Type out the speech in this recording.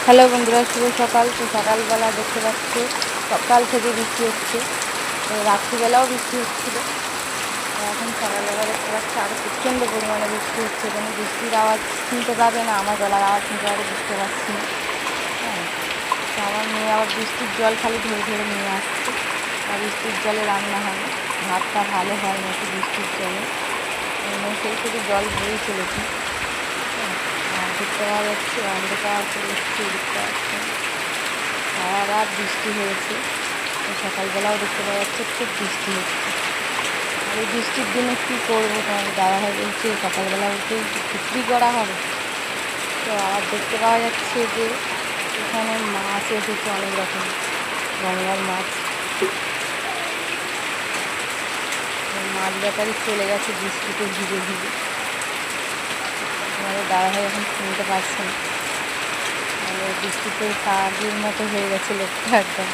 Hello বন্ধুরা, শুভ সকাল। তো সকালবেলা দেখতে পাচ্ছ সকাল থেকে বৃষ্টি হচ্ছে, তো রাত্রিবেলাও বৃষ্টি হচ্ছিল। এখন সকালবেলা দেখতে পাচ্ছি আরও প্রচণ্ড পরিমাণে বৃষ্টি হচ্ছে। এখানে বৃষ্টির আওয়াজ শুনতে পাবে না, আমার গলার আওয়াজ শুনতে পাবে বুঝতে পারছি না। হ্যাঁ, তো আমার মেয়ে আবার বৃষ্টির জল খালি ধরে ধরে নিয়ে আসছে, আর বৃষ্টির জলে রান্না হয়, ভাতটা ভালো হয় নাকি বৃষ্টির জলে। সেই শুধু জল ভরেই চলেছে। দেখতে পাওয়া যাচ্ছে অন্ধকার করে এসছে, দেখতে পাচ্ছি সারা রাত বৃষ্টি হয়েছে। সকালবেলাও দেখতে পাওয়া যাচ্ছে খুব বৃষ্টি হচ্ছে। আর এই বৃষ্টির দিনে কী করবো, তোমার দাদাভাই বলছে সকালবেলা উঠেই খিচুড়ি করা হবে। তো আর দেখতে পাওয়া যাচ্ছে যে এখানে মাছ এসেছে অনেক রকম, গঙ্গার মাছ। মাছ ব্যাপারই চলে গেছে বৃষ্টিতে ভিজে ভিজে। আমাদের দাদাভাই এখন শুনতে পাচ্ছে না, মানে বৃষ্টিতে কাজের মতো হয়ে গেছে লোকটা একদম।